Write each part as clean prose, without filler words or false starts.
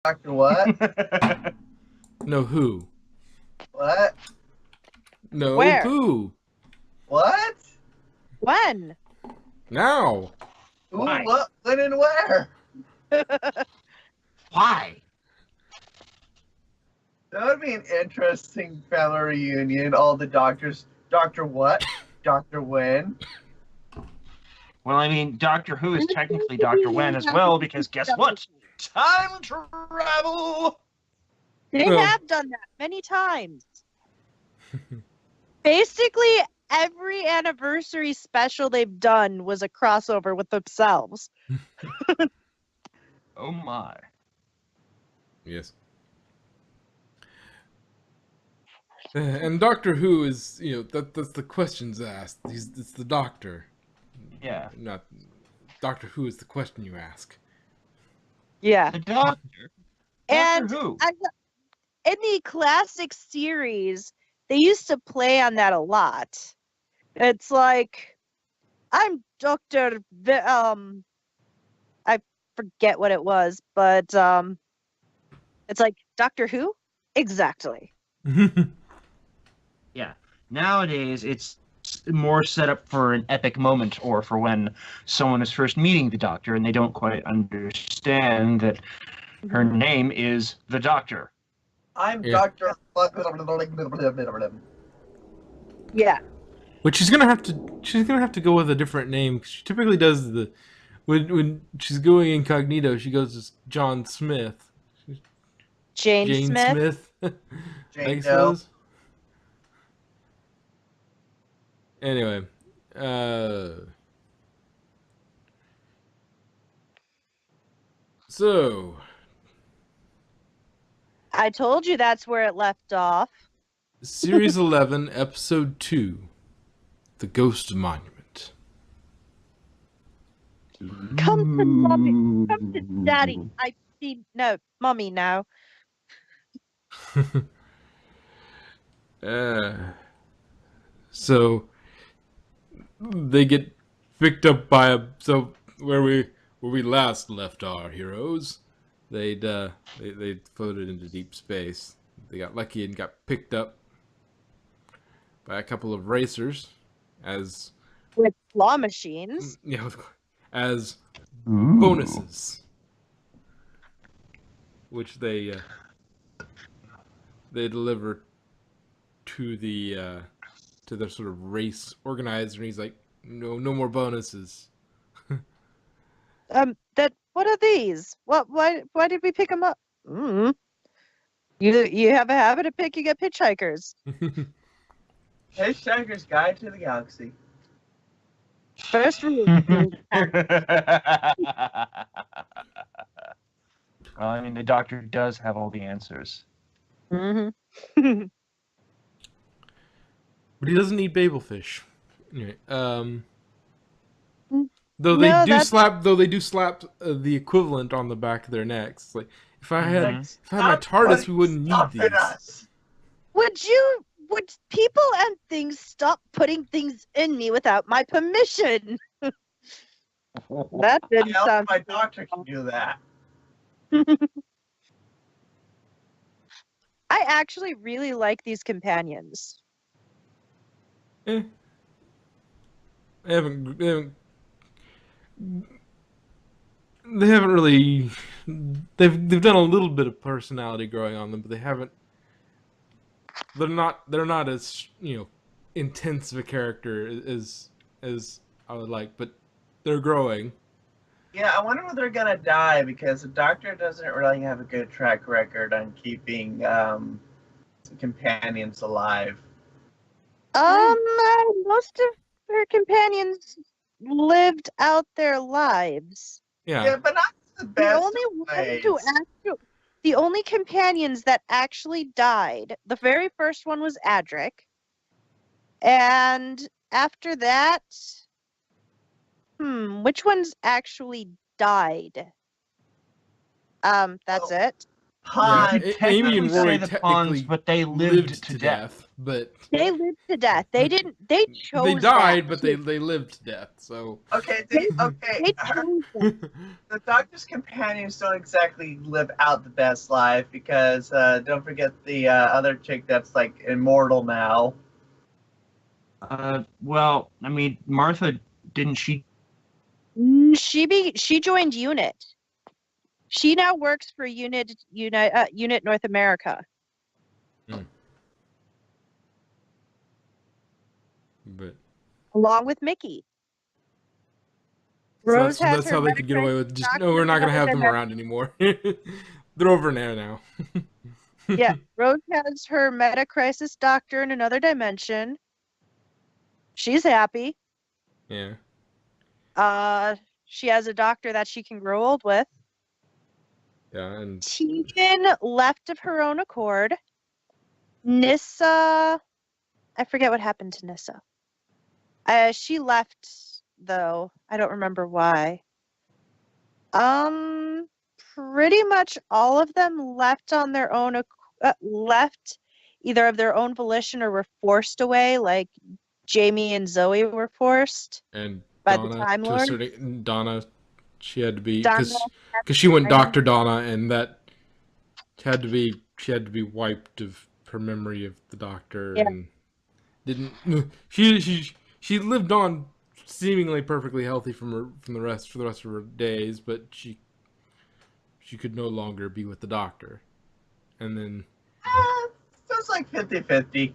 Doctor what? No, who? What? No, Where? who? What? When? Now. Who? Why? What? When and where? Why? That would be an interesting family reunion. All the doctors. Doctor what? Doctor when? Well, I mean, Doctor Who is technically Doctor When as well, because guess what? Time travel! They Well- have done that many times. Basically, every anniversary special they've done was a crossover with themselves. Oh my. Yes. And Doctor Who is, that's the questions asked. It's the Doctor. Yeah. Not Doctor Who is the question you ask. Yeah. The Doctor? And Doctor Who? in the classic series, they used to play on that a lot. It's like, I'm Dr. I forget what it was, but it's like, Doctor Who? Exactly. Yeah. Nowadays, it's more set up for an epic moment or for when someone is first meeting the Doctor and they don't quite understand that her name is the Doctor. I'm Yeah. Doctor. Yeah. But she's gonna have to go with a different name. She typically does when she's going incognito. She goes as John Smith, Jane Smith. I Jane Doe. suppose. Anyway, so I told you that's where it left off. Series 11, Episode 2, The Ghost Monument. Come to mommy. Come to daddy. I see. No, mommy now. So they get picked up by where we last left our heroes, they floated into deep space. They got lucky and got picked up by a couple of racers as With claw machines. as bonuses, which they deliver to the sort of race organizer, and he's like, no more bonuses. What are these? Why did we pick them up? You have a habit of picking up hitchhikers. Hitchhiker's Guide to the Galaxy. First rule. Well, I mean, the Doctor does have all the answers. Mm-hmm. But he doesn't need babelfish. Anyway, No, that's- though they do slap the equivalent on the back of their necks. It's like if I had my Stop TARDIS, putting we wouldn't need stuff these. in us. Would people and things stop putting things in me without my permission? That didn't Yeah, sound. my doctor can do that. I actually really like these companions. Eh. They haven't really. They've done a little bit of personality growing on them, but they haven't. They're not as intense of a character as I would like, but they're growing. Yeah, I wonder when they're gonna die because the doctor doesn't really have a good track record on keeping companions alive. Most of her companions lived out their lives. Yeah, but not the The best only of one who ways. the only companions that actually died, the very first one was Adric. And after that, which ones actually died? That's Oh. it. Pond. Yeah, Technically Amy and say Roy the technically Ponds, but they lived to death. but They lived to death. They didn't. They chose. they died, that. but they lived to death. So Okay, They okay. chose that. The Doctor's companions don't exactly live out the best life because don't forget the other chick that's like immortal now. Well, I mean, Martha, didn't she? She joined Unit. She now works for Unit North America. but Along with Mickey. so Rose has that's her how they could get away with just doctor no, we're not and gonna have another them dimension. around anymore. They're over there now. Yeah, Rose has her meta crisis doctor in another dimension. She's happy. Yeah. She has a doctor that she can grow old with. Yeah, and Tegan left of her own accord. Nissa, I forget what happened to Nissa. She left though. I don't remember why. Pretty much all of them left on their own, left either of their own volition or were forced away, like Jamie and Zoe were forced and by the Donna Time to a Lord. certain Donna, she had to be Donna because she went Time. Dr. Donna, and that she had to be wiped of her memory of the Doctor, Yeah. and didn't she lived on seemingly perfectly healthy for the rest of her days, but she could no longer be with the Doctor, and then Feels like 50-50.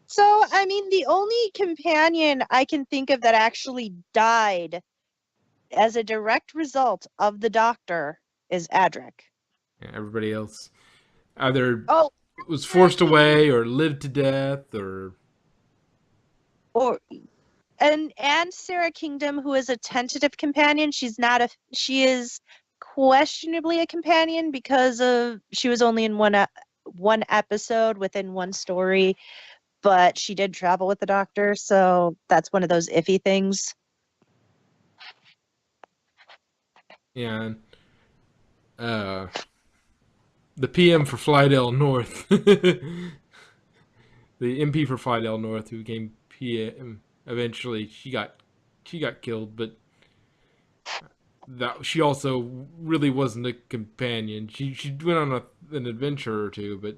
So, I mean, the only companion I can think of that actually died as a direct result of the Doctor is Adric. yeah, everybody else either Oh, was forced away or lived to death and Sarah Kingdom, who is a tentative companion. She is questionably a companion because she was only in one episode within one story, but she did travel with the Doctor, so that's one of those iffy things. Yeah, and the PM for Flydale North, the MP for Flydale North, who became PM eventually, she got killed, but that she also really wasn't a companion. She went on an adventure or two, but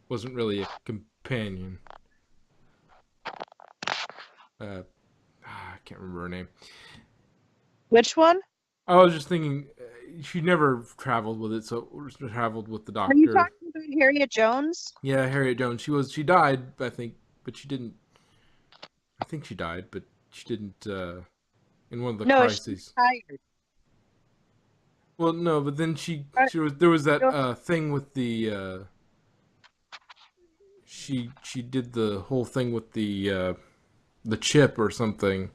wasn't really a companion. I can't remember her name. Which one? I was just thinking, she never traveled with it, so traveled with the Are you Doctor. talking about Harriet Jones? Yeah, Harriet Jones. She died, I think, but she didn't. I think she died, but she didn't. In one of the crises. She's tired. Well, no, but then there was that thing with the. She did the whole thing with the chip or something,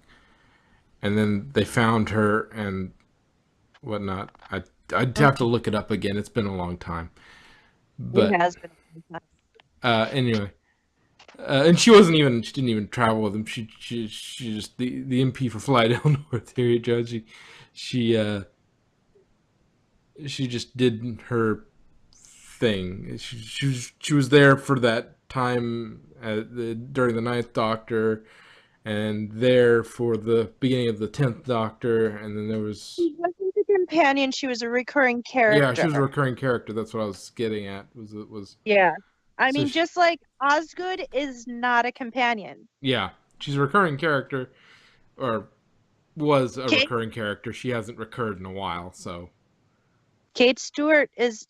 and then they found her and whatnot. I'd have to look it up again. It's been a long time, but It has been a long time. anyway, and she didn't even travel with him. She just the MP for Flydale North, Harriet Jones. She just did her thing. She was there for that time during the Ninth Doctor, and there for the beginning of the 10th Doctor, and then there was. She wasn't a companion. She was a recurring character. Yeah, she was a recurring character. That's what I was getting at. Was. Yeah. I So mean, just like Osgood is not a companion. Yeah, she's a recurring character, or was a Kate? recurring character. She hasn't recurred in a while, so. Kate Stewart is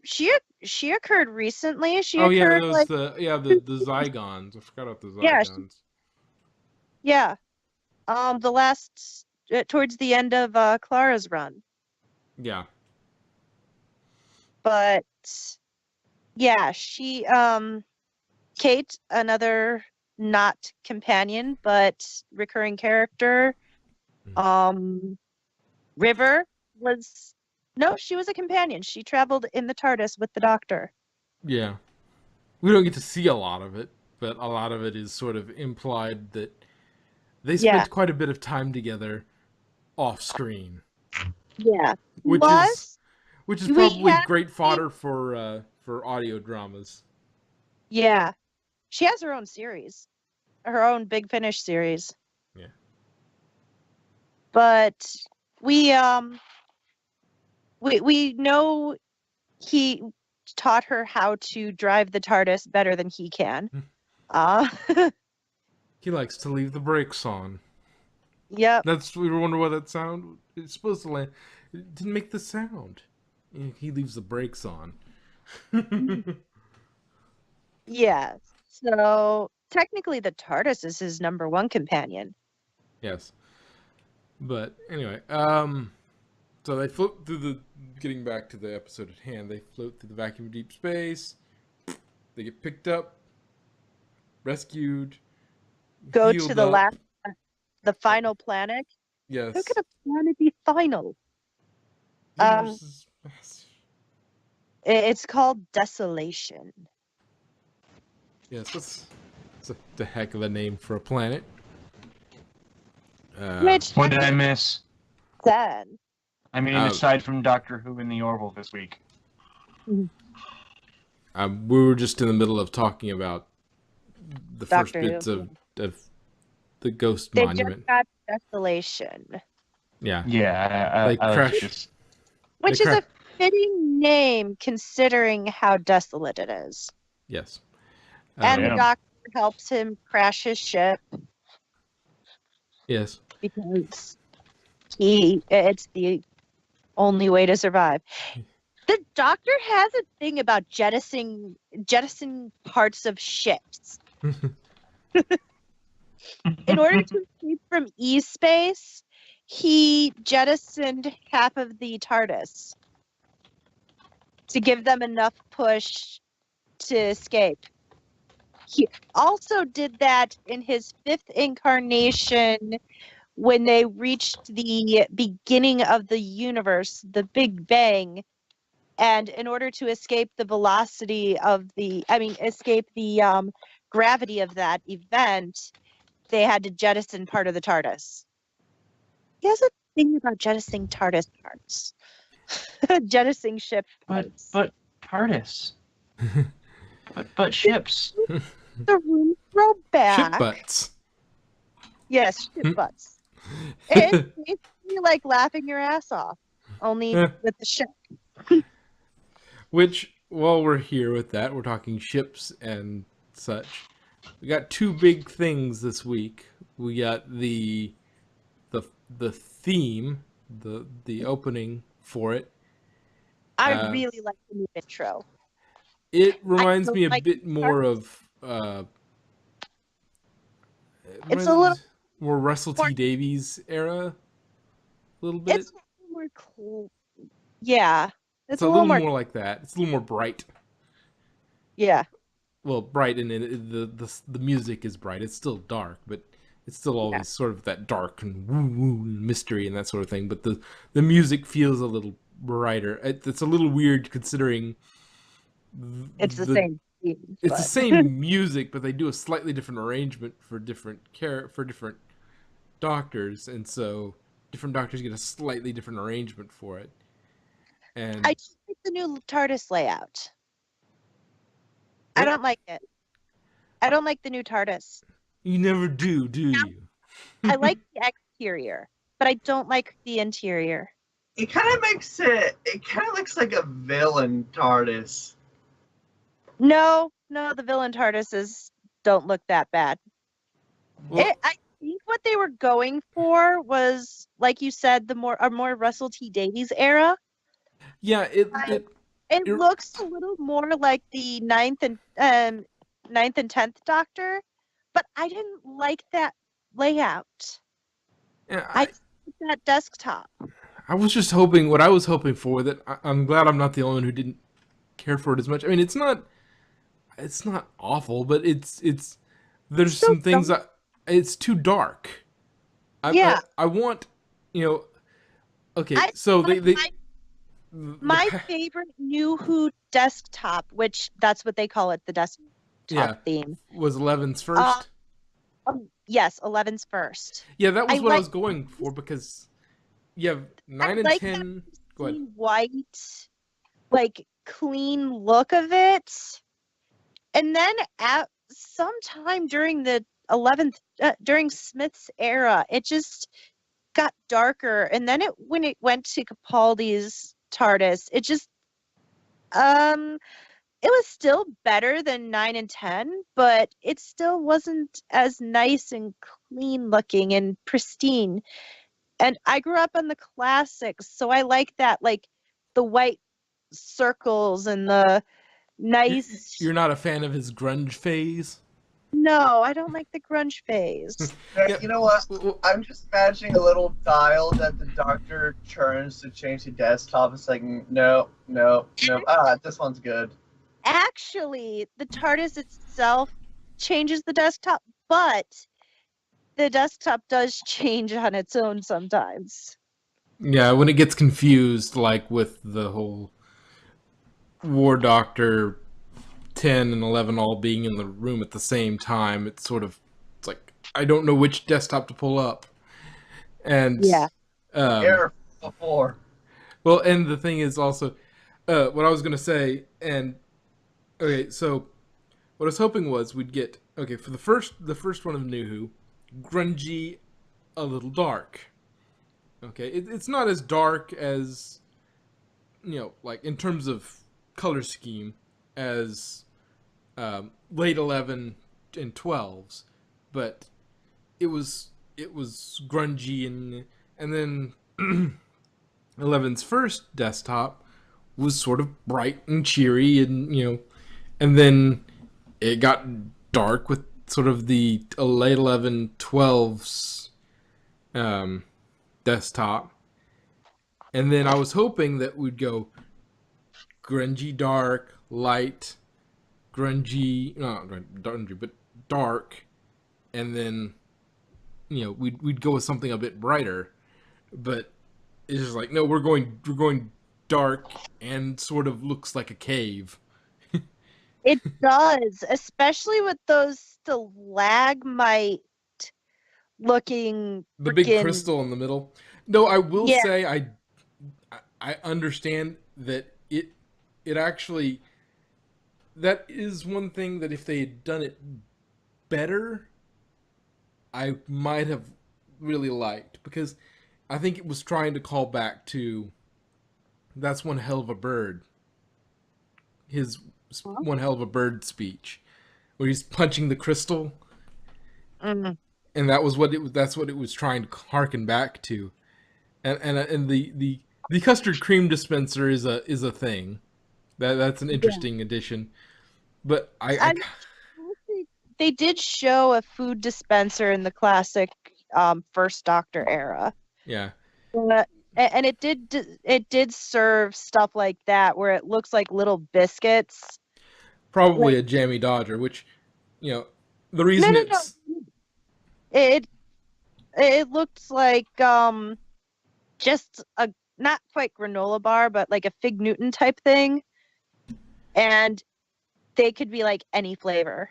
she occurred recently. She Oh yeah, occurred those like the Zygons. I forgot about the Yeah, Zygons. yeah. The last towards the end of Clara's run. Yeah. But yeah, she Kate, another not companion but recurring character. River she was a companion. She traveled in the TARDIS with the Doctor. Yeah. We don't get to see a lot of it, but a lot of it is sort of implied that they spent quite a bit of time together off screen. Yeah. Which Which is We probably have- great fodder for audio dramas. Yeah. She has her own series. Her own Big Finish series. Yeah. But we know he taught her how to drive the TARDIS better than he can. He likes to leave the brakes on. Yep. We were wondering why that sound. It's supposed to land. It didn't make the sound. He leaves the brakes on. Yeah. So technically the TARDIS is his number one companion. Yes. But anyway, so they float through the. Getting back to the episode at hand, they float through the vacuum of deep space. They get picked up, rescued, Go healed to the up. the final planet. Yes. How could a planet be final? Universe is massive. It's called Desolation. Yes, that's a heck of a name for a planet. Which What did I miss? then? I mean, aside from Doctor Who and the Orville this week. We were just in the middle of talking about the first Doctor Who, bits of the Ghost They Monument. just got Desolation. Yeah. Yeah, Like I Crash. like this. Which is a fitting name considering how desolate it is. Yes. And Yeah. the doctor helps him crash his ship Yes. because it's the only way to survive. The doctor has a thing about jettisoning parts of ships. In order to escape from E-space, he jettisoned half of the TARDIS to give them enough push to escape. He also did that in his 5th incarnation when they reached the beginning of the universe, the Big Bang. And in order to escape the velocity of escape the gravity of that event, they had to jettison part of the TARDIS. He has a thing about jettisoning TARDIS parts. Jettisoning ship parts. But TARDIS. but ships. The room throw back. Ship butts. Yes, ship butts. It's basically like laughing your ass off, only with the ship. Which, while we're here with that, we're talking ships and such. We got two big things this week. We got the theme, the opening for it. I really like the new intro. It reminds me a like bit more of it's a little more Russell T Davies era. A little bit. It's a little more cool. Yeah. It's a little more like that. It's a little more bright. Yeah. Well, bright, and the music is bright. It's still dark, but it's still always sort of that dark and woo and mystery and that sort of thing. But the music feels a little brighter. It's a little weird considering it's the same theme, it's the same music, but they do a slightly different arrangement for different doctors, and so different doctors get a slightly different arrangement for it. And I just like the new TARDIS layout. I don't like it. I don't like the new TARDIS. You never do you? I like the exterior, but I don't like the interior. It kind of makes it kind of looks like a villain TARDIS. No, the villain TARDISes don't look that bad. Well, I think what they were going for was, like you said, a more Russell T Davies era. yeah, it looks a little more like the ninth and 10th Doctor, but I didn't like that layout. yeah, I like that desktop. I was just hoping, what I was hoping for, that I'm glad I'm not the only one who didn't care for it as much. I mean, it's not awful, but there's some things it's too dark. I want, okay, so my favorite New Who desktop, which that's what they call it, the desktop theme, was 11's first. Yes, 11's first. Yeah, that was what I was going for, because you have 9 and 10. Go ahead. White like clean look of it. And then at sometime during the 11th during Smith's era, it just got darker. And then when it went to Capaldi's TARDIS, it just it was still better than 9 and 10, but it still wasn't as nice and clean looking and pristine. And I grew up on the classics, so I like that, like the white circles and the nice. You're not a fan of his grunge phase? No, I don't like the grunge phase. Yeah. You know what? I'm just imagining a little dial that the Doctor turns to change the desktop. It's like, no, no, no. This one's good. Actually, the TARDIS itself changes the desktop, but the desktop does change on its own sometimes. Yeah, when it gets confused, like with the whole War Doctor 10 and 11 all being in the room at the same time, it's like, I don't know which desktop to pull up. And Yeah. Error before. Well, and the thing is also, what I was going to say, and okay, so what I was hoping was we'd get, okay, for the first one of New Who, grungy, a little dark. Okay, it's not as dark as, like in terms of color scheme as late 11 and 12s, but it was grungy, and then 11's first desktop was sort of bright and cheery, and and then it got dark with sort of the late 11 12's desktop, and then I was hoping that we'd go grungy, dark, light, grungy, not grungy, but dark, and then we'd go with something a bit brighter, but it's just like, no, we're going dark and sort of looks like a cave. It does, especially with those stalagmite looking The big crystal in the middle. No, I will say I understand that it actually, that is one thing that if they had done it better, I might have really liked, because I think it was trying to call back to That's One Hell of a Bird. His One Hell of a Bird speech, where he's punching the crystal. Mm-hmm. And that's what it was trying to harken back to. And the custard cream dispenser is a thing. That's an interesting addition. But they did show a food dispenser in the classic First Doctor era. Yeah. And it did serve stuff like that, where it looks like little biscuits. Probably a jammy Dodger, which, the reason it looks like just a not quite granola bar, but like a Fig Newton type thing, and they could be like any flavor.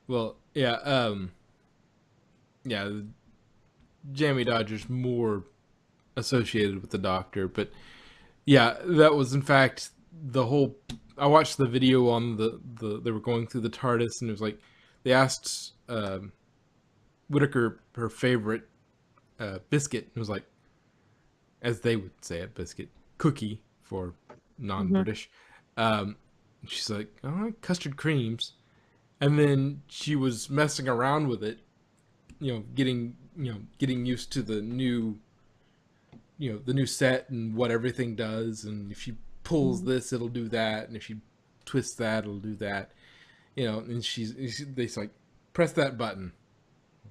Well, yeah, the jammy Dodger's more associated with the Doctor, but yeah, that was in fact the whole. I watched the video on the they were going through the TARDIS, and it was like they asked Whittaker her favorite biscuit. It was like, as they would say it, biscuit, cookie for non-British. She's like, oh, custard creams, and then she was messing around with it, getting used to the new set and what everything does, and if she pulls this, it'll do that, and if she twists that, it'll do that, and they're like, press that button,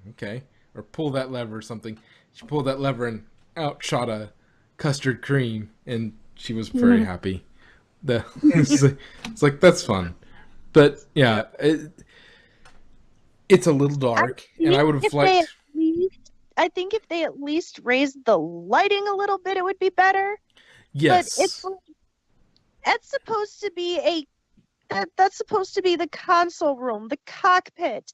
okay, or pull that lever or something. She pulled that lever and out shot a custard cream, and she was very happy. It's like, that's fun, but yeah, it's a little dark, and I would have liked. I think if they at least raised the lighting a little bit, it would be better. Yes, but that's supposed to be that's supposed to be the console room, the cockpit.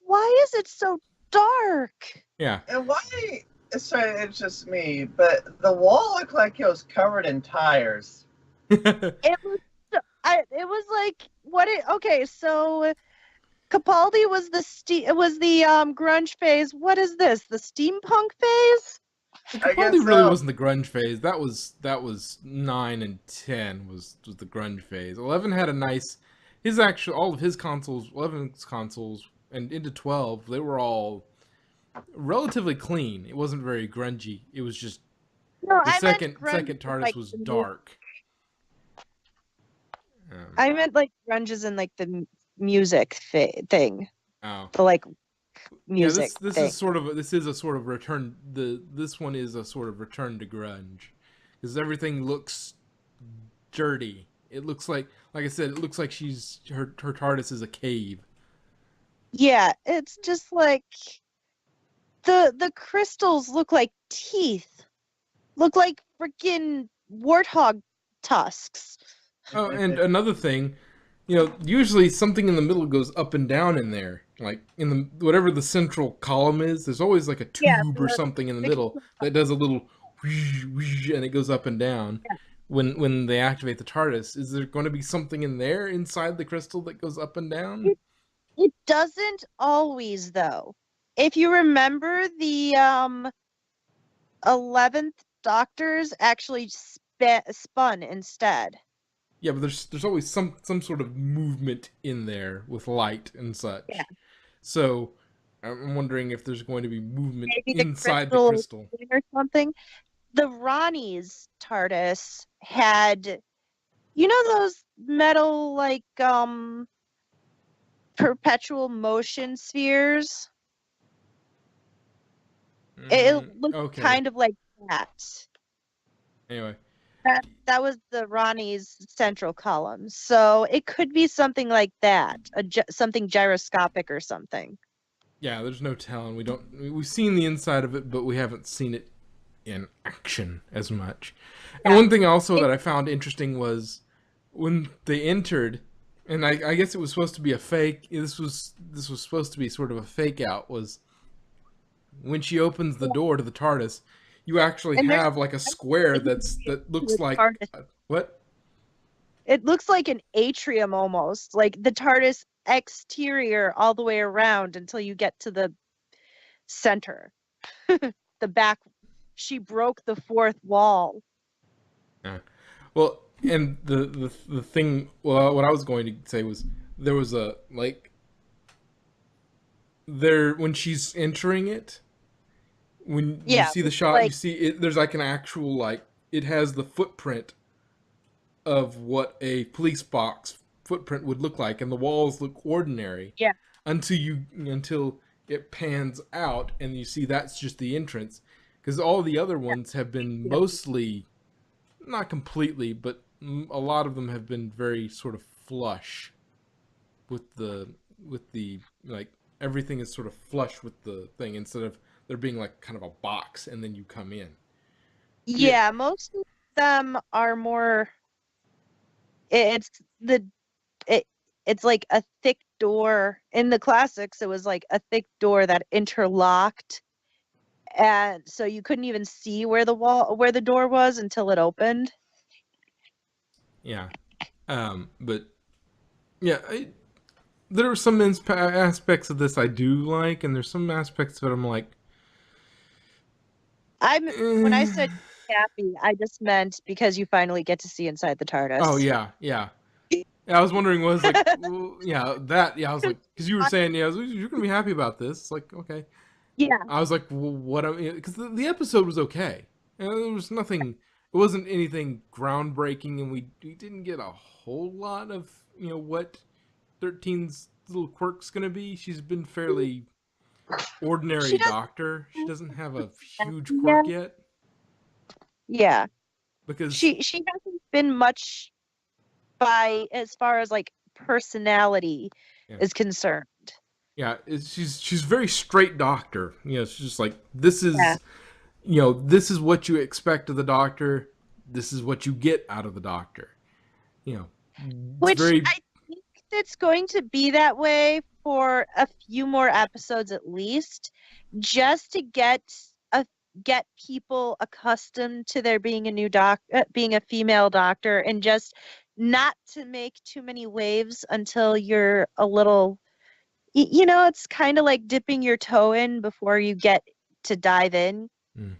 Why is it so dark? Yeah, and why? Sorry, it's just me, but the wall looked like it was covered in tires. It was it was like okay, so Capaldi was the grunge phase. What is this? The steampunk phase? I Capaldi guess really so. wasn't the grunge phase. That was 9 and 10 was the grunge phase. 11 had a nice all of his consoles, 11's consoles and into 12, they were all relatively clean. It wasn't very grungy. It was just No, the I meant second grunge TARDIS like was the dark. I meant like grunge is in like the music thing. Oh. The like Yeah, music this thing. is sort of this is a sort of return. This one is a sort of return to grunge, because everything looks dirty. It looks like I said, it looks like her TARDIS is a cave. Yeah, it's just like the crystals look like teeth. Look like freaking warthog tusks. Oh, and another thing, usually something in the middle goes up and down in there. Like in the whatever the central column is, there's always like a tube or something in the middle that does a little whoosh, whoosh, and it goes up and down. Yeah. When they activate the TARDIS, is there going to be something in there inside the crystal that goes up and down? It doesn't always though. If you remember, the 11th Doctors actually spun instead. Yeah, but there's always some sort of movement in there with light and such. Yeah. So I'm wondering if there's going to be movement Maybe inside the crystal or something. The Ronnie's TARDIS had, those metal like perpetual motion spheres. It looked kind of like that. Anyway, that was the Ronnie's central column, so it could be something like that, something gyroscopic or something. Yeah, there's no telling. We've seen the inside of it, but we haven't seen it in action as much. And one thing also that I found interesting was when they entered, and I guess it was supposed to be a fake. This was supposed to be sort of a fake out. Was when she opens the door to the TARDIS, you actually have like a square that looks like what? It looks like an atrium almost, like the TARDIS exterior all the way around until you get to the center. The back, she broke the fourth wall. Yeah. Well, and the thing, well, what I was going to say was there was a when she's entering it, when you see the shot, you see it, there's like an actual it has the footprint of what a police box footprint would look like, and the walls look ordinary. Yeah. Until it pans out and you see that's just the entrance, because all the other ones have been mostly, not completely, but a lot of them have been very sort of flush with the everything is sort of flush with the thing, instead of there being like kind of a box and then you come in. Yeah, most of them are more, it's like a thick door. In the classics, it was like a thick door that interlocked, and so you couldn't even see where the door was until it opened. Yeah. But yeah, there are some aspects of this I do like, and there's some aspects of it I'm like, when I said happy, I just meant because you finally get to see inside the TARDIS. Oh yeah. I was wondering, was like, well, I was like, because you were saying, you're gonna be happy about this. It's like, okay. Yeah. I was like, well, what? Because the episode was okay. There was nothing. It wasn't anything groundbreaking, and we didn't get a whole lot of what 13's little quirk's gonna be. She's been fairly ordinary doctor. She doesn't have a huge quirk yet. Yeah. Because she hasn't been much as far as like personality is concerned. Yeah, she's very straight doctor. She's just like, this is this is what you expect of the doctor. This is what you get out of the doctor. Which I think it's going to be that way for a few more episodes at least, just to get get people accustomed to there being being a female doctor, and just not to make too many waves until you're a little, it's kind of like dipping your toe in before you get to dive in. Mm.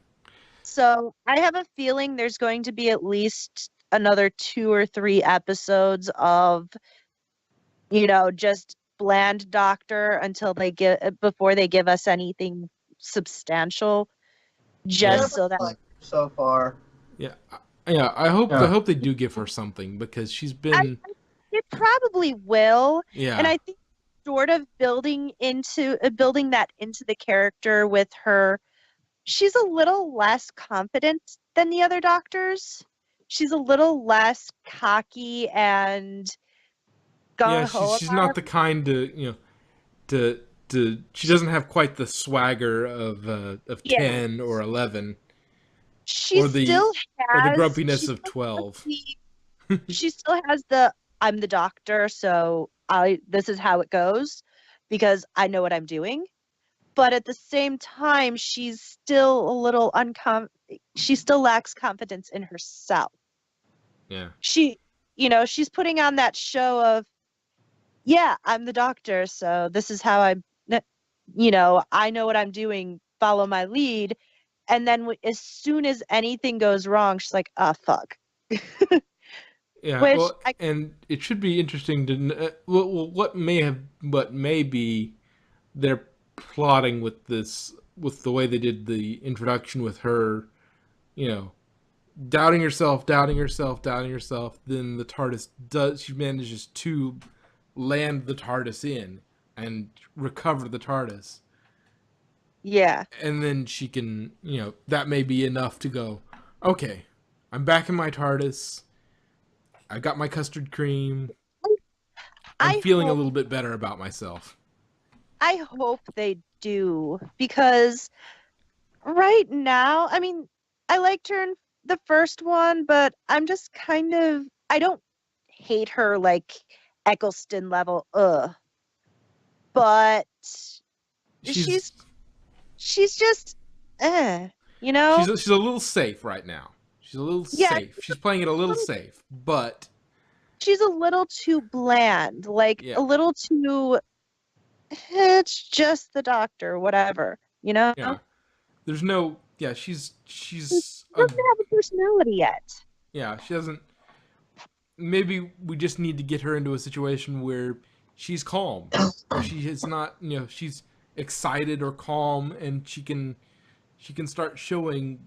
So I have a feeling there's going to be at least another 2 or 3 episodes of, just bland doctor until before they give us anything substantial, just so that. Like, so far. Yeah, I hope they do give her something, because she's been. It probably will. Yeah. And I think sort of building that into the character with her, she's a little less confident than the other doctors. She's a little less cocky and gung-ho. Yeah, she's not the kind to she doesn't have quite the swagger of 10 or 11. She still has, or the grumpiness of 12. She still has I'm the doctor, so this is how it goes, because I know what I'm doing. But at the same time, she's still a little she still lacks confidence in herself. Yeah. She's putting on that show of, yeah, I'm the doctor, so this is how I know what I'm doing, follow my lead. And then as soon as anything goes wrong, she's like, fuck. Yeah, and it should be interesting to what may be they're plotting with the way they did the introduction with her, doubting herself. Then the TARDIS she manages to land the TARDIS in and recover the TARDIS. Yeah. And then she can, that may be enough to go, okay, I'm back in my TARDIS. I got my custard cream. I'm feeling a little bit better about myself. I hope they do, because right now, I mean, I liked her in the first one, but I'm just I don't hate her like Eccleston level, but she's just, She's a little safe right now. She's a little safe. She's playing it a little safe, but she's a little too bland, a little too. It's just the doctor, whatever, Yeah. There's no. Yeah, she doesn't have a personality yet. Yeah, she doesn't. Maybe we just need to get her into a situation where she's calm. She is not. She's excited or calm, and she can start showing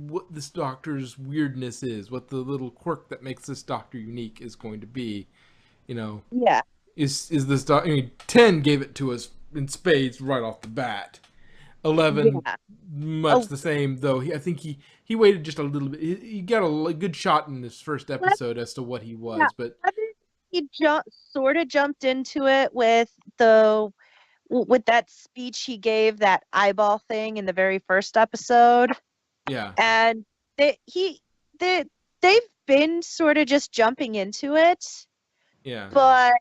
what this doctor's weirdness is, what the little quirk that makes this doctor unique is going to be. Yeah. Is this doctor? 10 gave it to us in spades right off the bat. 11, much the same, though. I think he waited just a little bit. He got a good shot in this first episode as to what he was, but he sort of jumped into it with that speech he gave, that eyeball thing in the very first episode. Yeah. And they've been sort of just jumping into it. Yeah. But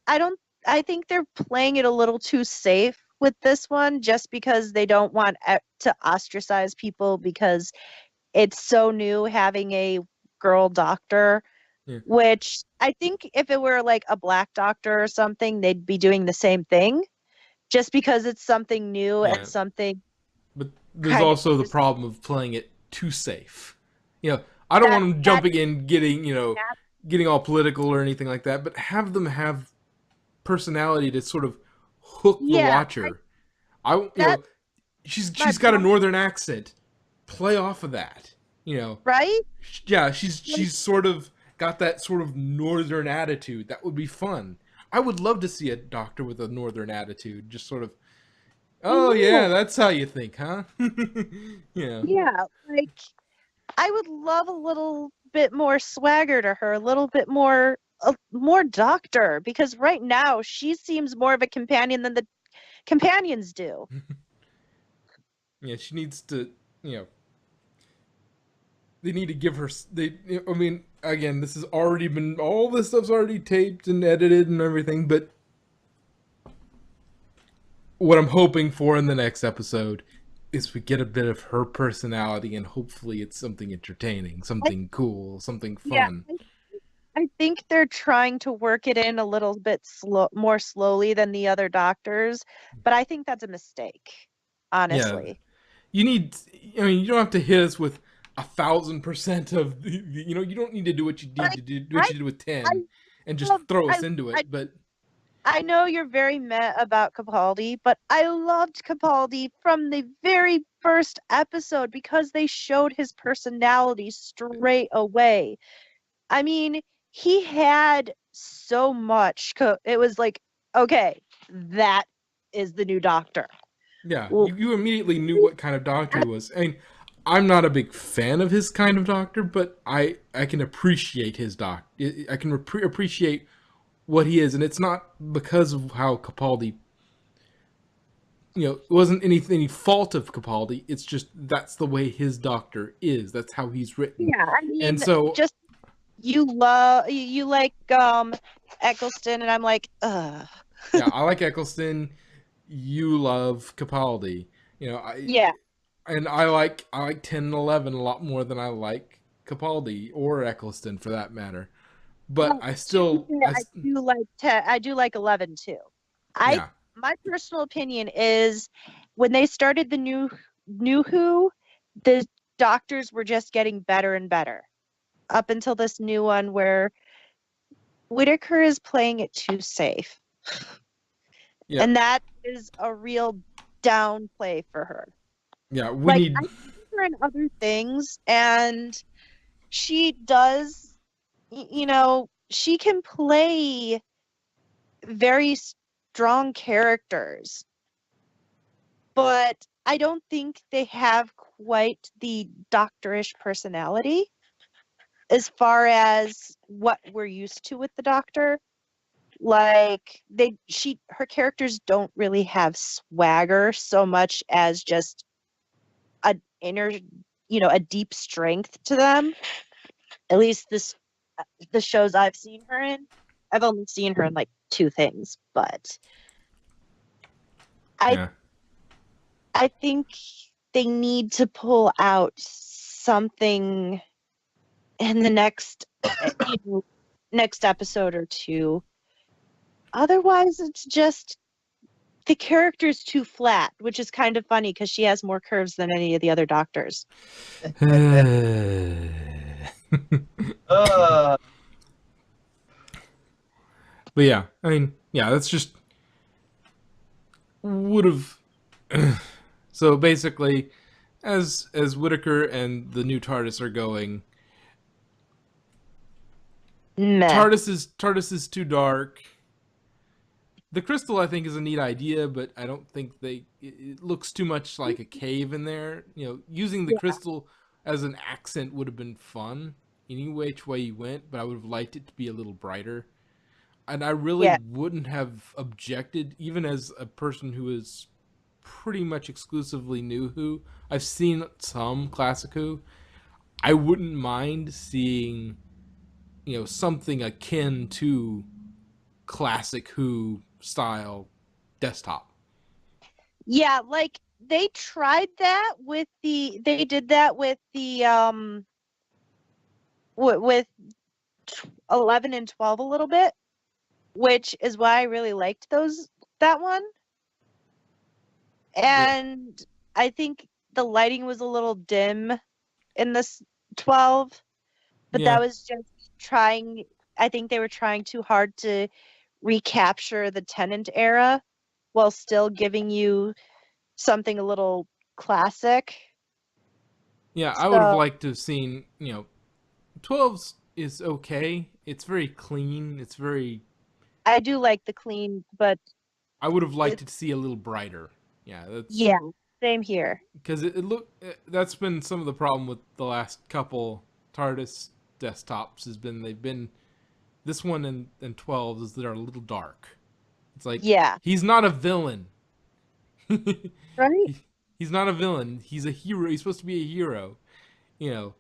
I think they're playing it a little too safe with this one, just because they don't want to ostracize people, because it's so new having a girl doctor. Yeah. Which I think if it were like a black doctor or something, they'd be doing the same thing, just because it's something new and something. But there's also the problem of playing it too safe. I don't want them jumping in, getting all political or anything like that, but have them have personality to sort of hook the watcher. She's got a northern accent. Play off of that, Right? Yeah, she's sort of got that sort of northern attitude. That would be fun. I would love to see a doctor with a northern attitude, just sort of, yeah, that's how you think, huh? Yeah. Yeah, I would love a little bit more swagger to her, a little bit more doctor, because right now she seems more of a companion than the companions do. Yeah, she needs to, they need to give her, again, this has already been, all this stuff's already taped and edited and everything, but what I'm hoping for in the next episode is we get a bit of her personality, and hopefully it's something entertaining, I, something cool, something yeah, fun. I think they're trying to work it in a little bit more slowly than the other doctors, but I think that's a mistake, Yeah, honestly. you need. I mean, you don't have to hit us with 1,000% of. You don't need to do what you need Like to do. Do what I, you did with I 10, and just love, throw I, us into I, it. But I know you're very meh about Capaldi, but I loved Capaldi from the very first episode because they showed his personality straight away. I mean, he had so much. It was like, okay, that is the new doctor. yeah, Well, you immediately knew what kind of doctor he was. I mean, I'm not a big fan of his kind of doctor, but I can appreciate his I can appreciate what he is, and it's not because of how Capaldi. It wasn't any fault of Capaldi. It's just that's the way his doctor is. That's how he's written, yeah, I and mean, so just you like Eccleston, and I'm like, ugh. yeah, I like Eccleston. You love Capaldi. You know, Yeah. I like 10 and 11 a lot more than I like Capaldi or Eccleston for that matter. But Well, I to be still, fair, I do like 11 too. I yeah, My personal opinion is when they started the new Who, the doctors were just getting better and better up until this new one where Whitaker is playing it too safe. yeah, And that is a real downplay for her. yeah. We Like need, I see her in other things and she does she can play very strong characters, but I don't think they have quite the doctorish personality as far as what we're used to with the doctor. Like her characters don't really have swagger so much as just a inner, a deep strength to them. At least the shows I've seen her in. I've only seen her in like two things, but I yeah, I think they need to pull out something in the next episode or two. Otherwise, it's just the character's too flat, which is kind of funny because she has more curves than any of the other doctors. Uh, but yeah, I mean, yeah, that's just would have. So basically, as Whitaker and the new TARDIS are going, Meh. TARDIS is too dark. The crystal, I think, is a neat idea, but I don't think it looks too much like a cave in there. Using the Yeah. crystal as an accent would have been fun any which way you went, but I would have liked it to be a little brighter. And I really Yeah. wouldn't have objected, even as a person who is pretty much exclusively new Who. I've seen some classic Who. I wouldn't mind seeing, something akin to classic Who style desktop. Yeah, like they tried that they did that with the with 11 and 12 a little bit, which is why I really liked that one. Yeah. And I think the lighting was a little dim in this 12, but Yeah. that was just trying, I think they were trying too hard to recapture the Tennant era while still giving you something a little classic. Yeah, I would have So liked to have seen, 12's is okay. It's very clean. It's very I do like the clean, but I would have liked it, to see a little brighter. Yeah, that's yeah, same here. because that's been some of the problem with the last couple TARDIS desktops has been they've been this one and 12 is that are a little dark. It's like Yeah, he's not a villain. right? He's not a villain. He's a hero. He's supposed to be a hero. You know,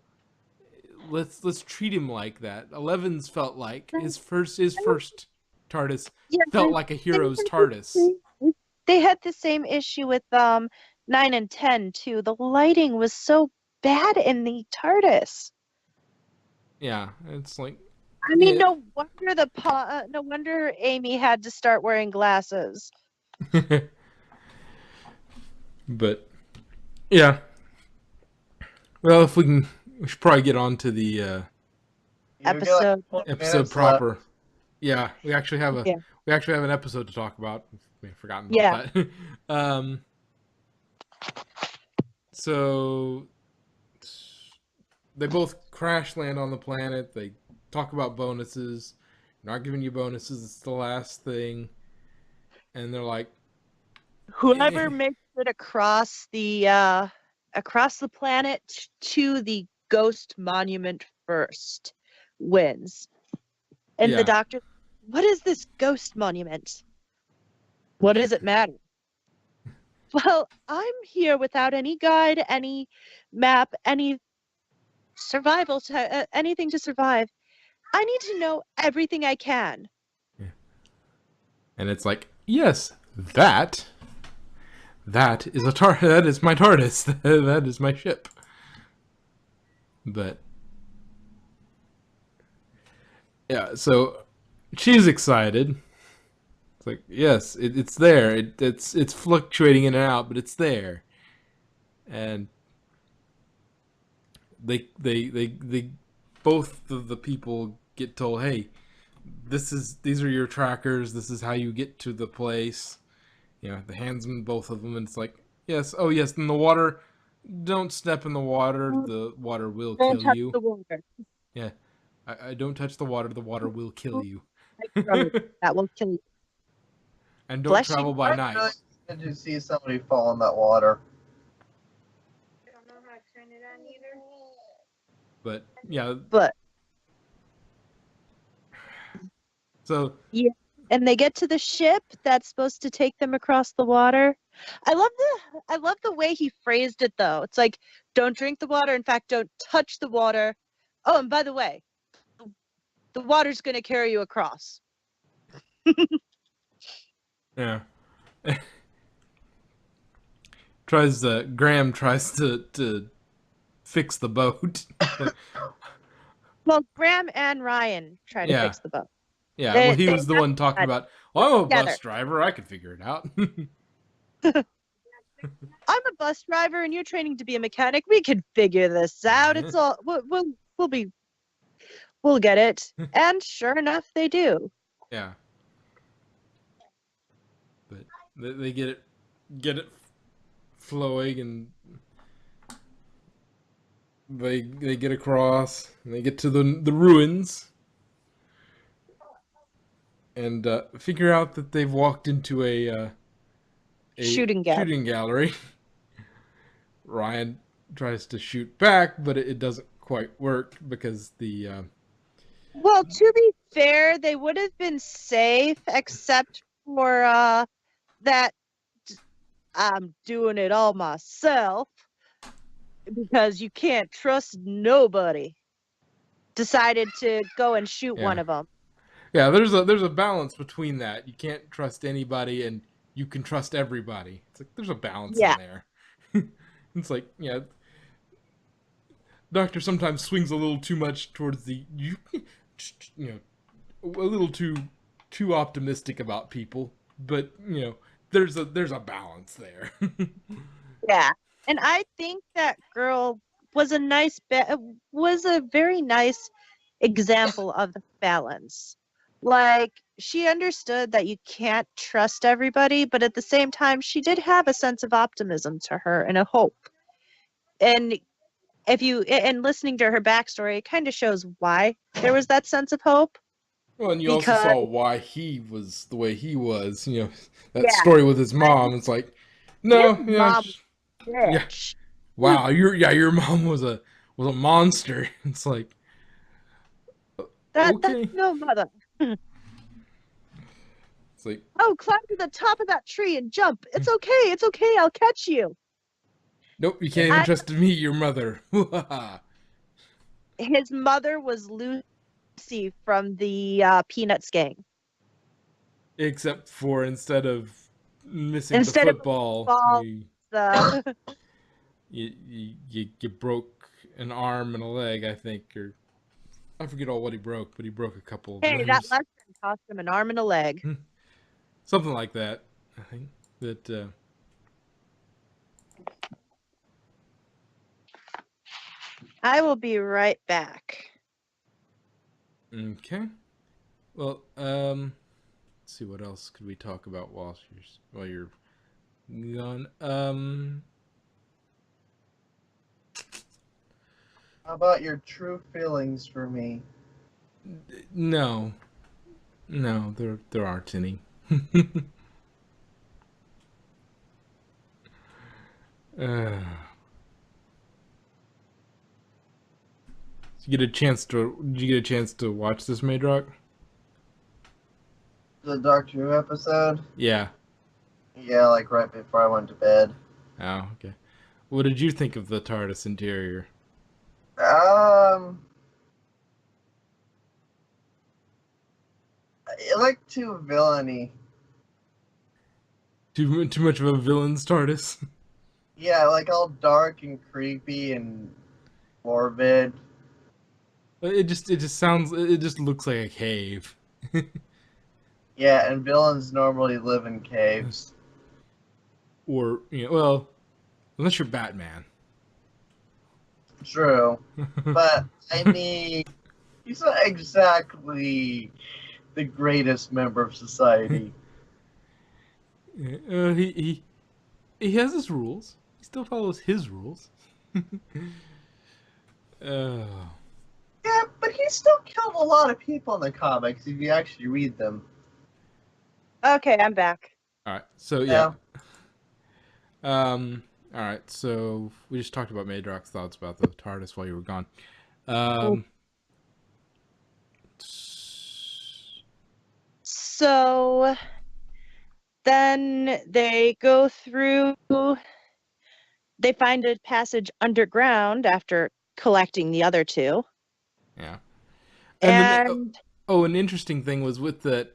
let's treat him like that. 11's felt like his first TARDIS Yeah, felt like a they hero's had the TARDIS. they had the same issue with 9 and 10 too. The lighting was so bad in the TARDIS. Yeah, it's like I mean, yeah. no wonder Amy had to start wearing glasses. But yeah. Well, if we should probably get on to the You've got Episode. 20 episode minutes proper. Yeah, we actually have Yeah. an episode to talk about. We've forgotten about Yeah. that. So they both crash land on the planet. They talk about bonuses. Not giving you bonuses. It's the last thing. And they're like, Whoever makes it across the planet to the ghost monument first wins. And Yeah. the doctor, what is this ghost monument? What does it matter? Well, I'm here without any guide, any map, any survival, anything to survive. I need to know everything I can. and it's like, yes, that is that is my TARDIS. That is my ship. But yeah, so she's excited. It's like, yes, it's there. It's fluctuating in and out, but it's there. And they both of the people get told, hey, these are your trackers. This is how you get to the place. You know, the hands them both of them, and it's like, yes, oh yes, in the water. Don't step in the water. The water will Don't kill touch you. the water. Yeah, I don't touch the water. The water will kill you. That will kill you. And don't Bless you. travel by I'm night. really excited to see somebody fall in that water. I don't know how to turn it on either. But yeah, But so and they get to the ship that's supposed to take them across the water. I love the way he phrased it though. It's like, don't drink the water. In fact, don't touch the water. Oh, and by the way, the water's going to carry you across. yeah. Graham tries to fix the boat. Well, Graham and Ryan try to Yeah. fix the boat. Yeah, They- well, he they was the one talking about, well, I'm a together. bus driver. I can figure it out. I'm a bus driver and you're training to be a mechanic. We can figure this out. It's all we'll get it. And sure enough, they do. Yeah. But they get it flowing, and they get across, and they get to the ruins, and figure out that they've walked into a Shooting gallery. Ryan tries to shoot back, but it doesn't quite work because the Well, to be fair, they would have been safe except for that I'm doing it all myself because you can't trust nobody. Decided to go and shoot one Yeah. of them. yeah, there's a balance between that. You can't trust anybody, and you can trust everybody. It's like there's a balance Yeah. in there. It's like, yeah, Doctor sometimes swings a little too much towards the you know, a little too optimistic about people, but you know, there's a balance there. Yeah. And I think that girl was was a very nice example of the balance. Like, she understood that you can't trust everybody, but at the same time, she did have a sense of optimism to her and a hope. And and listening to her backstory, it kind of shows why there was that sense of hope. Well, and you also Because- saw why he was the way he was. You know, that Yeah. story with his mom. It's like, no, His yeah, mom- Yeah. wow, your mom was a monster. It's like, That's okay. no mother. It's like, Oh, climb to the top of that tree and jump. It's okay, I'll catch you. nope, you can't even trust me, your mother. His mother was Lucy from the Peanuts gang. Except for instead of missing Instead the of football, football, he You broke an arm and a leg, I think, or I forget all what he broke, but he broke a couple of Hey, that limbs. lesson cost him an arm and a leg. Something like that, I think. I will be right back. Okay. Well, let's see, what else could we talk about while you're gone. How about your true feelings for me? No, there aren't any. Did you get a chance to watch this, Maydrock? The Doctor Who episode? Yeah. Yeah, like right before I went to bed. Oh, okay. What did you think of the TARDIS interior? It looked too villainy. Too much of a villain's TARDIS? Yeah, like all dark and creepy and morbid. It just looks like a cave. Yeah, and villains normally live in caves. Or, well, unless you're Batman. True. But, I mean, he's not exactly the greatest member of society. He has his rules. He still follows his rules. Yeah, but he still killed a lot of people in the comics if you actually read them. Okay, I'm back. All right, so Yeah. all right, so we just talked about Maydrock's thoughts about the TARDIS while you were gone. So then they go through, they find a passage underground after collecting the other two. Yeah. And then, an interesting thing was with that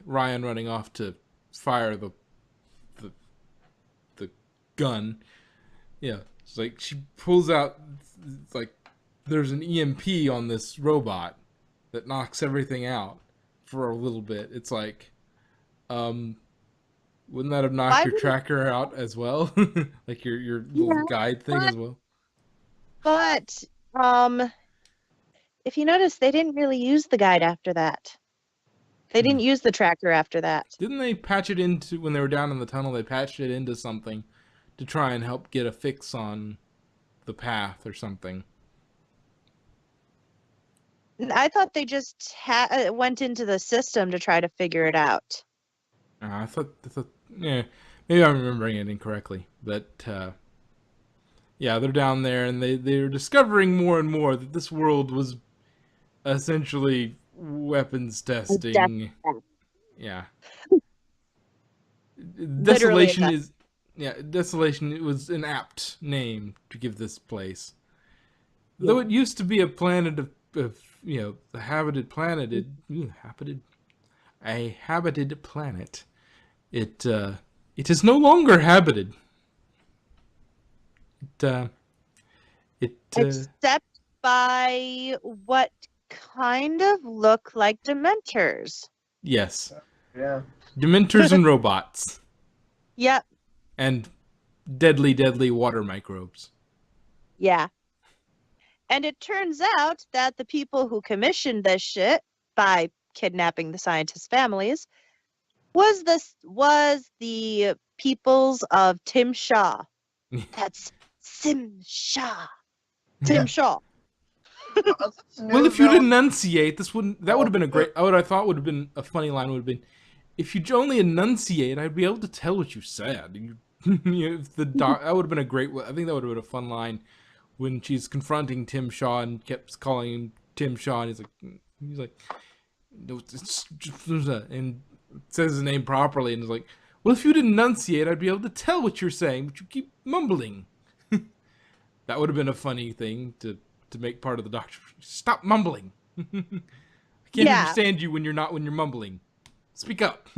Ryan running off to fire the gun. Yeah, it's like she pulls out, it's like there's an EMP on this robot that knocks everything out for a little bit. It's like, wouldn't that have knocked your tracker out as well? Like your little guide thing as well? But if you notice, they didn't really use the guide after that. They didn't use the tracker after that. Didn't they patch it into, when they were down in the tunnel, they patched it into something to try and help get a fix on the path or something? I thought they just went into the system to try to figure it out. I thought, yeah, maybe I'm remembering it incorrectly, but yeah, they're down there and they're discovering more and more that this world was essentially weapons testing. Yeah. Desolation is, Desolation, it was an apt name to give this place. Yeah. Though it used to be a planet of a habited planet, a habited planet. It is no longer habited. Except by what kind of look like Dementors. Yes. Yeah. Dementors and robots. Yep. And deadly water microbes. Yeah. And it turns out that the people who commissioned this shit by kidnapping the scientists' families was the peoples of Tim Shaw. That's Sim Shaw. Tim Shaw. Well, if you'd enunciate, that would have been a great, what I thought would have been a funny line would have been, if you'd only enunciate, I'd be able to tell what you said. That would have been a great, I think that would have been a fun line when she's confronting Tim Shaw and kept calling him Tim Shaw, and he's like, no, and says his name properly, and is like, well, if you'd enunciate, I'd be able to tell what you're saying, but you keep mumbling. That would have been a funny thing to make part of the Doctor. Stop mumbling. I can't understand you when you're mumbling. Speak up.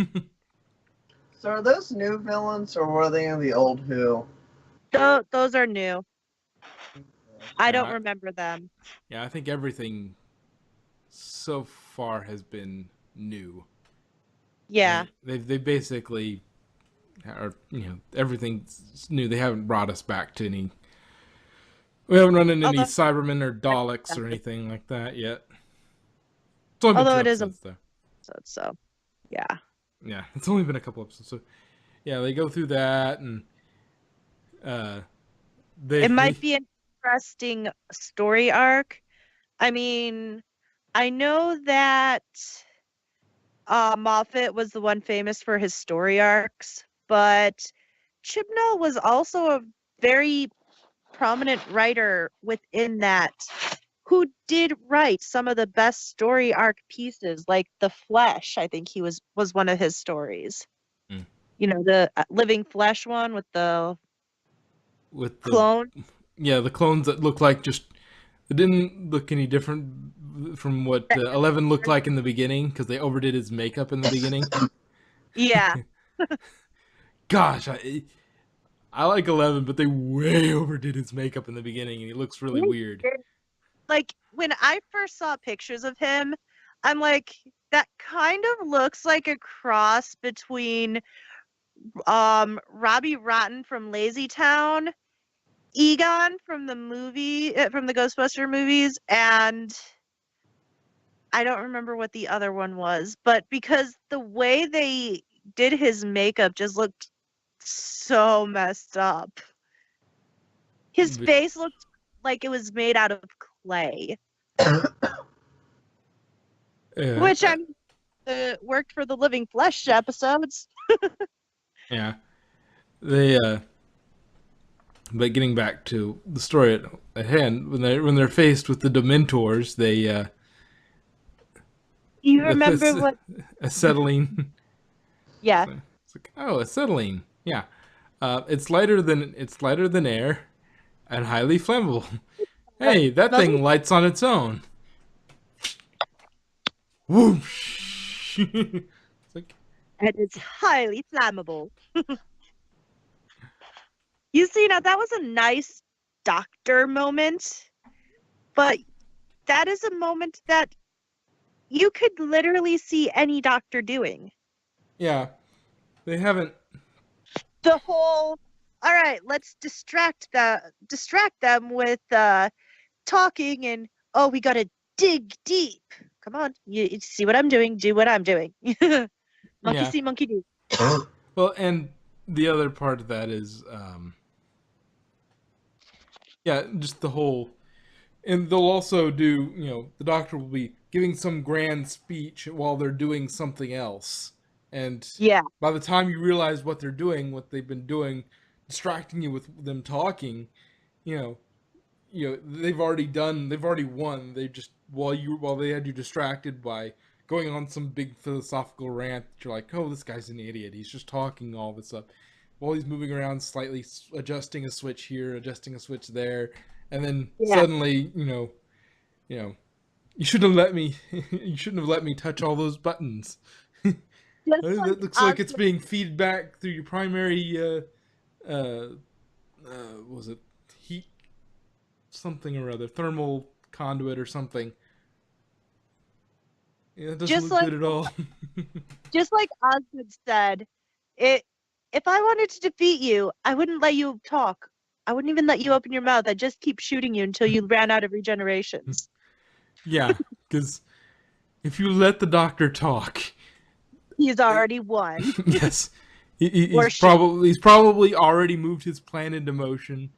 So are those new villains or were they in the old Who? Those are new. I don't Yeah, remember them. yeah, I think everything so far has been new. Yeah. They basically are, everything's new. They haven't brought us back to any. We haven't run into any Although Cybermen or Daleks or anything like that yet. It's only been two it is a episodes though. so yeah. Yeah, it's only been a couple episodes. So yeah, they go through that and uh, It might they be an interesting story arc. I mean, I know that Moffat was the one famous for his story arcs, but Chibnall was also a very prominent writer within that who did write some of the best story arc pieces, like The Flesh. I think he was one of his stories. Mm. You know, the Living Flesh one with the with clone. the clones that look like just it didn't look any different from what 11 looked like in the beginning because they overdid his makeup in the beginning. Yeah. Gosh, I like 11, but they way overdid his makeup in the beginning, and he looks really weird. Like when I first saw pictures of him, I'm like, that kind of looks like a cross between Robbie Rotten from Lazy Town, Egon from from the Ghostbuster movies, and I don't remember what the other one was, but because the way they did his makeup just looked so messed up. His But, face looked like it was made out of clay, which I mean, worked for the Living Flesh episodes. yeah, they but getting back to the story at hand, when they're faced with the Dementors, they You remember what? acetylene. Yeah. It's like, oh, acetylene. Yeah, it's lighter than air, and highly flammable. Hey, that Doesn't thing lights on its own. Whoosh! It's like, and it's highly flammable. You see, now that was a nice doctor moment, but that is a moment that you could literally see any doctor doing. yeah, they haven't. The whole, all right, let's distract them with talking and oh, we gotta dig deep. Come on, you see what I'm doing? Do what I'm doing. Monkey Yeah. see, monkey do. Well, and the other part of that is, yeah, just the whole. And they'll also do, the doctor will be giving some grand speech while they're doing something else. And Yeah. by the time you realize what they're doing, what they've been doing, distracting you with them talking, they've already won. They just while they had you distracted by going on some big philosophical rant, you're like, oh, this guy's an idiot. He's just talking all this up while he's moving around, slightly adjusting a switch here, adjusting a switch there, and then suddenly, you shouldn't have let me. You shouldn't have let me touch all those buttons. It looks like it's being feedback through your primary. Was it heat? Something or other, thermal conduit or something. Yeah, it doesn't look good at all. Just like Osgood said, if I wanted to defeat you, I wouldn't let you talk. I wouldn't even let you open your mouth. I'd just keep shooting you until you ran out of regenerations. Yeah, because if you let the doctor talk, he's already won. Yes, he's probably already moved his plan into motion.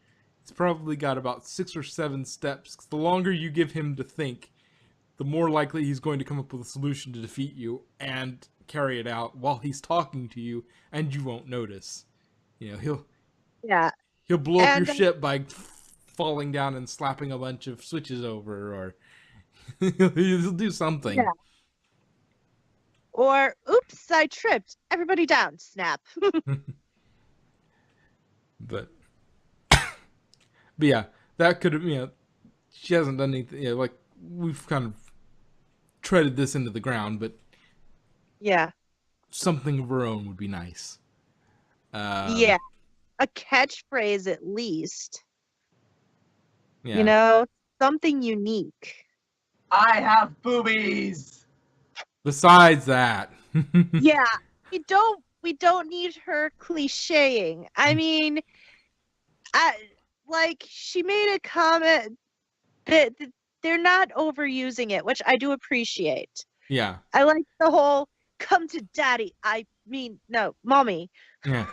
He's probably got about 6 or 7 steps. 'Cause the longer you give him to think, the more likely he's going to come up with a solution to defeat you and carry it out while he's talking to you, and you won't notice. He'll blow up your ship by falling down and slapping a bunch of switches over, or he'll do something. Yeah. Or, oops, I tripped. Everybody down. Snap. But yeah, that could have, she hasn't done anything, like, we've kind of treaded this into the ground, but yeah, something of her own would be nice. Yeah, a catchphrase at least. Yeah. You know, something unique. I have boobies. Besides that. Yeah, we don't need her clicheing. I mean, like she made a comment that they're not overusing it, which I do appreciate. Yeah. I like the whole "come to daddy." I mean, no, mommy. Yeah.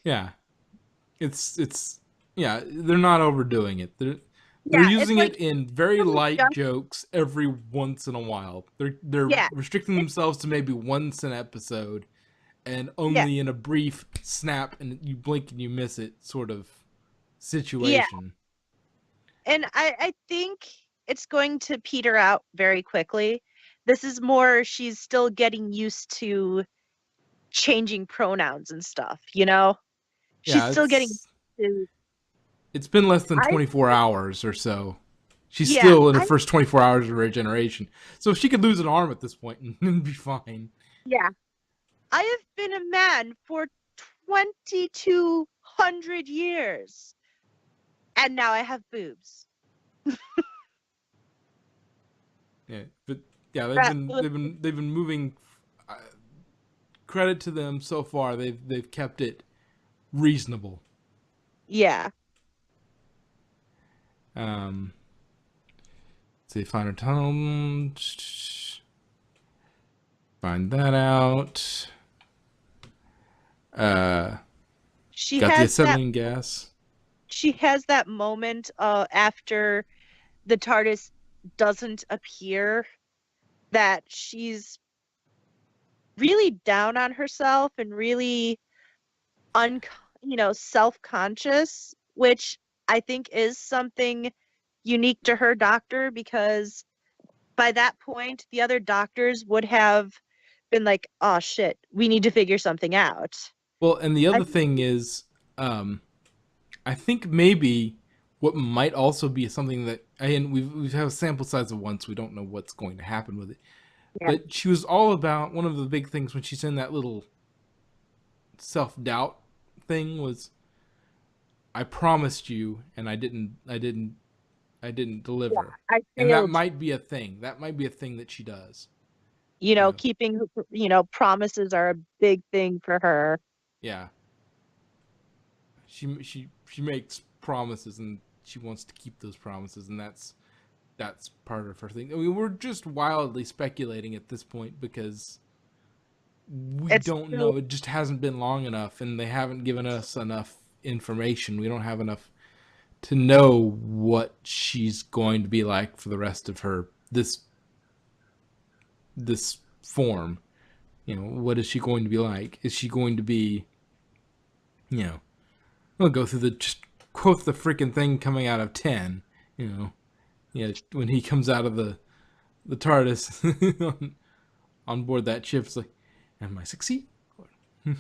Yeah. It's yeah, they're not overdoing it. They're Yeah, it's using like it in very really light just jokes every once in a while. They're yeah, restricting it's themselves to maybe once an episode and yeah, only in a brief snap and you blink and you miss it sort of yeah, situation. and I think it's going to peter out very quickly. This is more she's still getting used to changing pronouns and stuff, you know? She's Yeah, still getting to it's been less than I 24 hours or so. She's yeah, still in her I first 24 hours of regeneration. So she could lose an arm at this point and be fine. yeah. I have been a man for 2200 years and now I have boobs. Yeah, but yeah, they've That been was- they've been moving. Uh, Credit to them so far. They've kept it reasonable. yeah. Let's see, find her tunnel. Find that out. She Got the has that acetylene gas. she has that moment after the TARDIS doesn't appear that she's really down on herself and really self-conscious, which I think is something unique to her doctor because by that point the other doctors would have been like, oh shit, we need to figure something out. Well, and the I other thing is, I think maybe what might also be something that, and we've had a sample size of one, so we don't know what's going to happen with it. Yeah. But she was all about, one of the big things when she's in that little self-doubt thing was, I promised you and I didn't deliver. I And that failed, might be a thing. That might be a thing that she does. keeping promises are a big thing for her. Yeah. She makes promises and she wants to keep those promises, and that's part of her thing. I mean, we're just wildly speculating at this point because we It's don't still know. It just hasn't been long enough, and they haven't given us enough information. We don't have enough to know what she's going to be like for the rest of her this form. What is she going to be like? Is she going to be, we'll go through just quote the freaking thing coming out of 10, when he comes out of the TARDIS on board that ship, it's like, am I succeed? A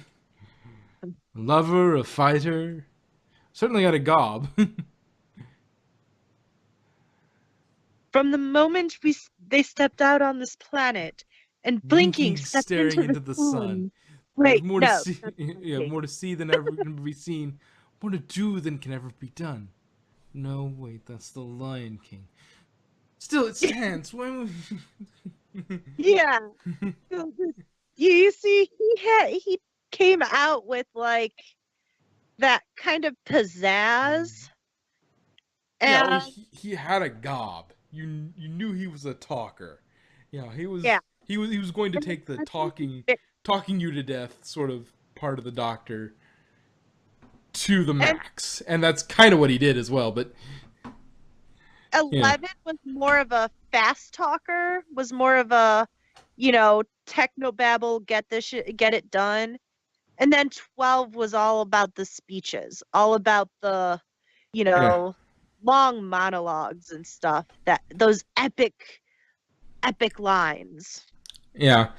lover, a fighter, certainly got a gob. from the moment they stepped out on this planet and blinking stepped staring into the sun. Wait, There's more no, to see. that's Yeah, blinking. more to see than ever can be seen. More to do than can ever be done. No, wait, that's the Lion King. Still, it stands. Why? Yeah. You see, he came out with like that kind of pizzazz, Yeah, well, and he had a gob. You knew he was a talker. Yeah, he was. yeah, He was going to and take the I think it- talking you to death sort of part of the Doctor to the and max, and that's kind of what he did as well. But 11 was more of a fast talker, was more of a, technobabble, get it done. And then 12 was all about the speeches, all about the, yeah, long monologues and stuff, those epic lines. yeah.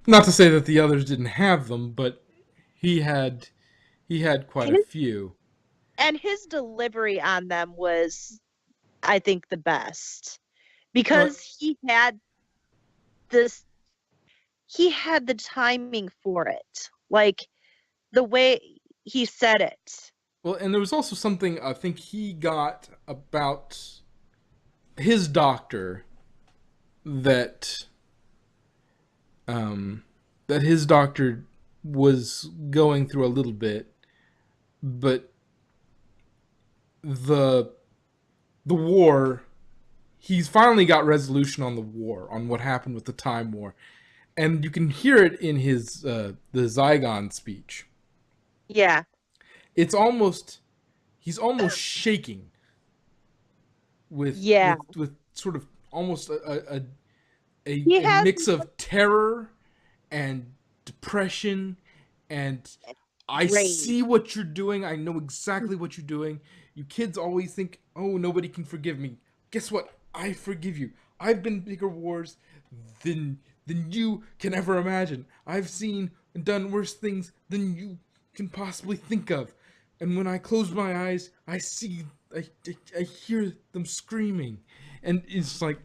Not to say that the others didn't have them, but he had quite a His, few. and his delivery on them was, I think, the best But because this, he had the timing for it. Like the way he said it. Well, and there was also something I think he got about his doctor that that his doctor was going through a little bit, but the war, he's finally got resolution on the war, on what happened with the Time War, and you can hear it in his the Zygon speech. Yeah. It's almost, he's almost shaking with Yeah. with sort of almost He a has mix of terror and depression and I rage. see what you're doing. I know exactly what you're doing. You kids always think, oh, nobody can forgive me. Guess what? I forgive you. I've been bigger wars than you can ever imagine. I've seen and done worse things than you can possibly think of. And when I close my eyes, I hear them screaming. And it's like,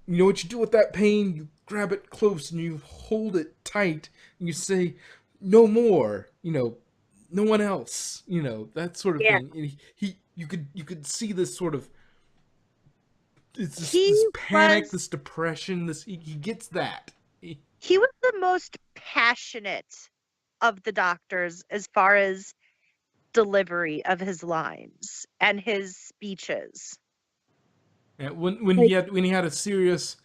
you know what you do with that pain? You grab it close and you hold it tight and you say, no more, no one else, that sort of Yeah. thing. And you could see this sort of, it's He this panic, was- this depression, he gets that. He was the most passionate of the doctors as far as delivery of his lines and his speeches. And when he had a serious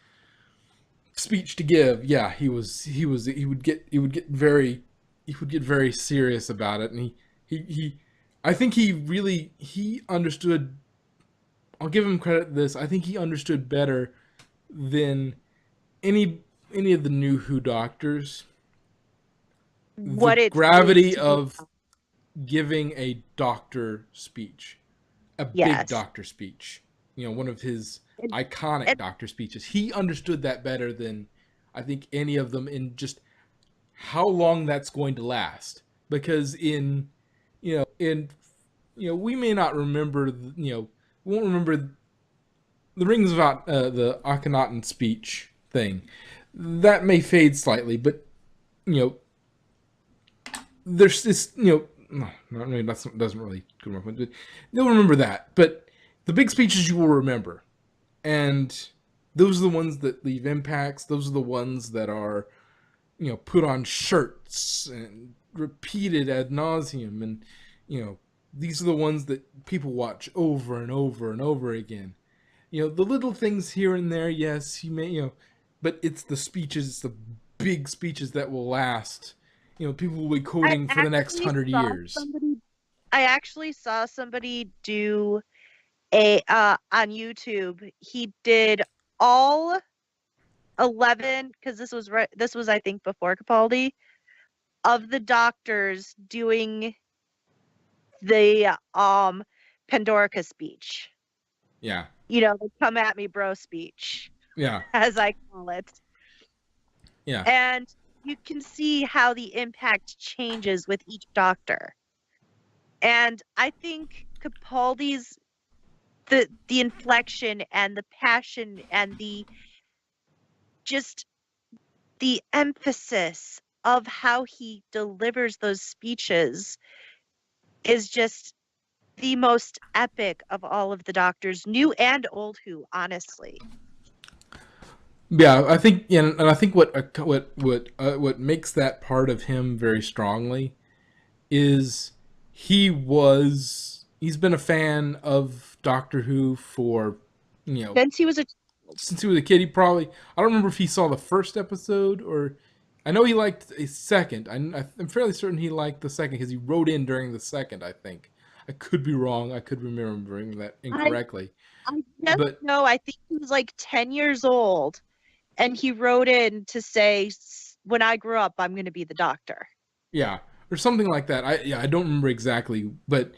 speech to give, yeah, he would get very serious about it, and he I think he understood. I'll give him credit this. I think he understood better than any of the new Who doctors What the it gravity takes to of giving a doctor speech, a big Yes. doctor speech. One of his And- iconic and- doctor speeches. He understood that better than I think any of them, in just how long that's going to last. Because we may not remember, we won't remember the Rings of the Akhenaten speech thing. That may fade slightly, but there's this, no, not really, that doesn't really go to my point. But you'll remember that, but the big speeches you will remember, and those are the ones that leave impacts. Those are the ones that are, put on shirts and repeated ad nauseum, and these are the ones that people watch over and over and over again. The little things here and there, yes, he may, but it's the speeches, it's the big speeches that will last. People will be quoting for the next 100 years. I actually saw somebody do a on YouTube. He did all 11, because this was I think before Capaldi, of the doctors doing the Pandorica speech. Yeah. The come at me bro speech, Yeah. as I call it. Yeah. And you can see how the impact changes with each doctor. And I think Capaldi's the inflection and the passion and the emphasis of how he delivers those speeches is just the most epic of all of the doctors, new and old Who, honestly. Yeah, I think, and I think what makes that part of him very strongly is he's been a fan of Doctor Who for Since he was a kid. He probably, I don't remember if he saw the first episode, or I know he liked a second. I'm fairly certain he liked the second because he wrote in during the second. I think I could be wrong. I could be remembering that incorrectly. I think he was like 10 years old, and he wrote in to say, when I grow up, I'm going to be the doctor. Yeah, or something like that. I don't remember exactly, but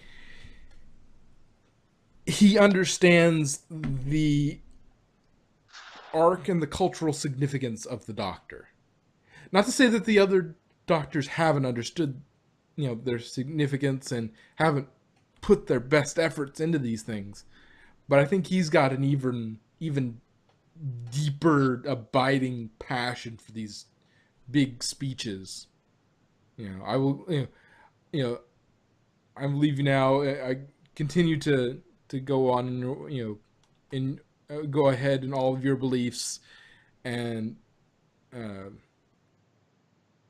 he understands the arc and the cultural significance of the Doctor. Not to say that the other Doctors haven't understood, their significance and haven't put their best efforts into these things, but I think he's got an even deeper, abiding passion for these big speeches. I will, I'm leaving now. I continue to go on, and go ahead in all of your beliefs, and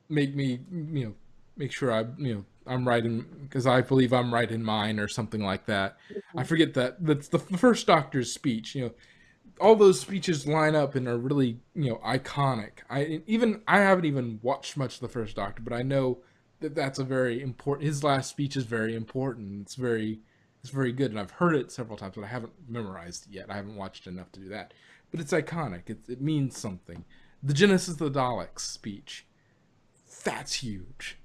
make me, make sure I'm right in, because I believe I'm right in mine, or something like that. I forget that's the first Doctor's speech. All those speeches line up and are really, iconic. I haven't even watched much of the first Doctor, but I know that's a very important. His last speech is very important. It's very good, and I've heard it several times, but I haven't memorized it yet. I haven't watched enough to do that. But it's iconic. It means something. The Genesis of the Daleks speech. That's huge.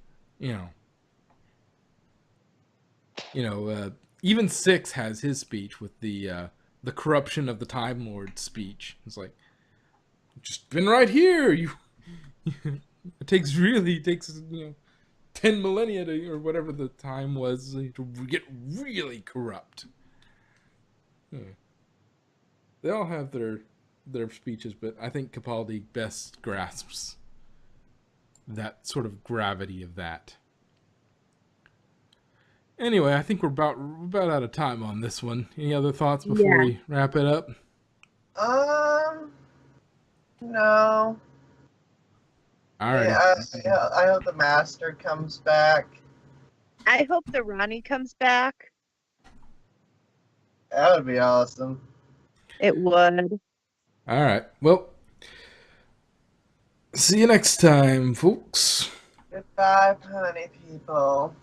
Even Six has his speech with the corruption of the Time Lord speech. It's like, just been right here. It takes 10 millennia or whatever the time was to get really corrupt. They all have their speeches, but I think Capaldi best grasps that sort of gravity of that. Anyway, I think we're about out of time on this one. Any other thoughts before we wrap it up? No. All right. Yeah, I hope the Master comes back. I hope the Ronnie comes back. That would be awesome. It would. All right. Well, see you next time, folks. Goodbye, honey people.